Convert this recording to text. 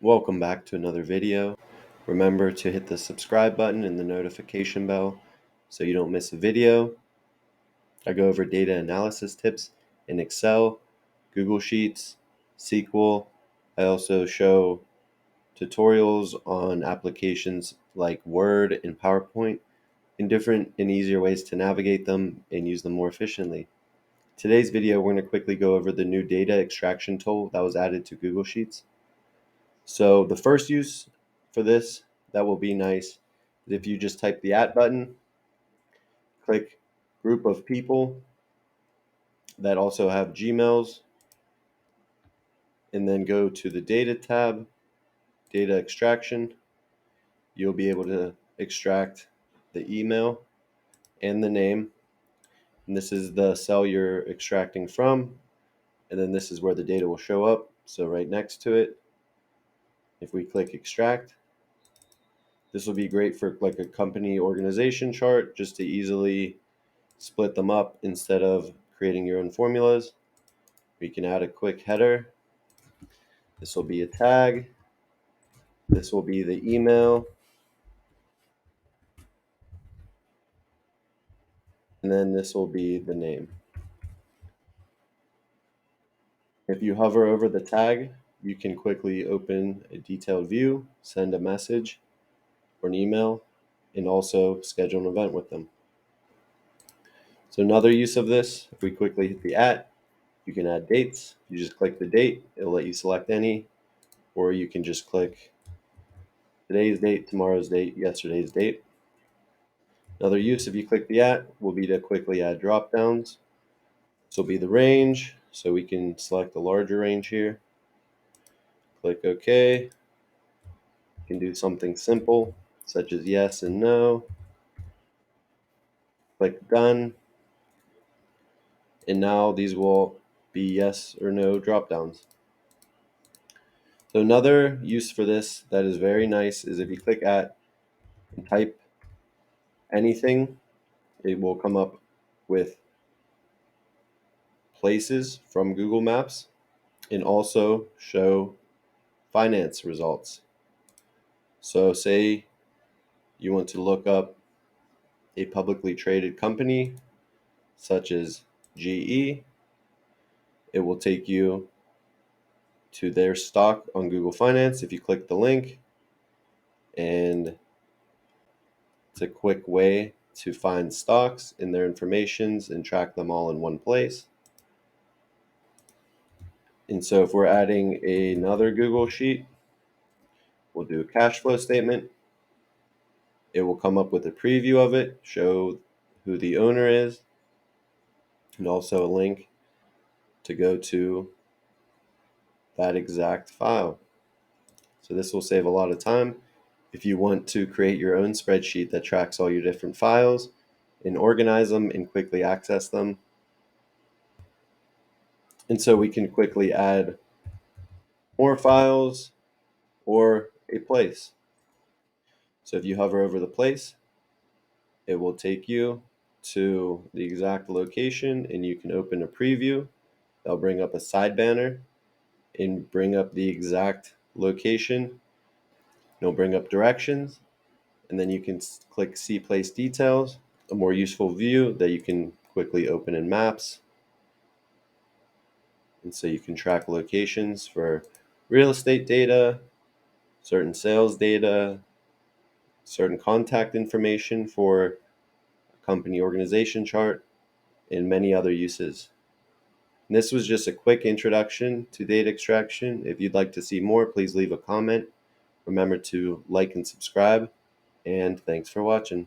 Welcome back to another video. Remember to hit the subscribe button and the notification bell so you don't miss a video. I go over data analysis tips in Excel, Google Sheets, SQL. I also show tutorials on applications like Word and PowerPoint in different and easier ways to navigate them and use them more efficiently. Today's video, we're going to quickly go over the new data extraction tool that was added to Google Sheets. So the first use for this that will be nice is if you just type the @ button, click group of people that also have Gmails, and then go to the data tab, data extraction. You'll be able to extract the email and the name. And this is the cell you're extracting from. And then this is where the data will show up. So right next to it, if we click extract, this will be great for like a company organization chart, just to easily split them up instead of creating your own formulas. We can add a quick header. This will be a tag. This will be the email. And then this will be the name. If you hover over the tag, you can quickly open a detailed view, send a message or an email, and also schedule an event with them. So another use of this, if we quickly hit the @ you can add dates. You just click the date, it'll let you select any, or you can just click today's date, tomorrow's date, yesterday's date. Another use, if you click the @ will be to quickly add drop downs. This will be the range, so we can select a larger range here. Click OK. You can do something simple, such as yes and no. Click done. And now these will be yes or no drop downs. So another use for this that is very nice is if you click @ and type anything, it will come up with places from Google Maps and also show finance results. So say you want to look up a publicly traded company such as GE, it will take you to their stock on Google Finance if you click the link, and it's a quick way to find stocks and their informations and track them all in one place. And so if we're adding another Google Sheet, we'll do a cash flow statement. It will come up with a preview of it, show who the owner is, and also a link to go to that exact file. So this will save a lot of time if you want to create your own spreadsheet that tracks all your different files and organize them and quickly access them. And so we can quickly add more files or a place. So if you hover over the place, it will take you to the exact location, and you can open a preview. They'll bring up a side banner and bring up the exact location. It'll bring up directions, and then you can click See Place Details, a more useful view that you can quickly open in Maps. And so you can track locations for real estate data, certain sales data, certain contact information for a company organization chart, and many other uses. And this was just a quick introduction to data extraction. If you'd like to see more, please leave a comment. Remember to like and subscribe, and thanks for watching.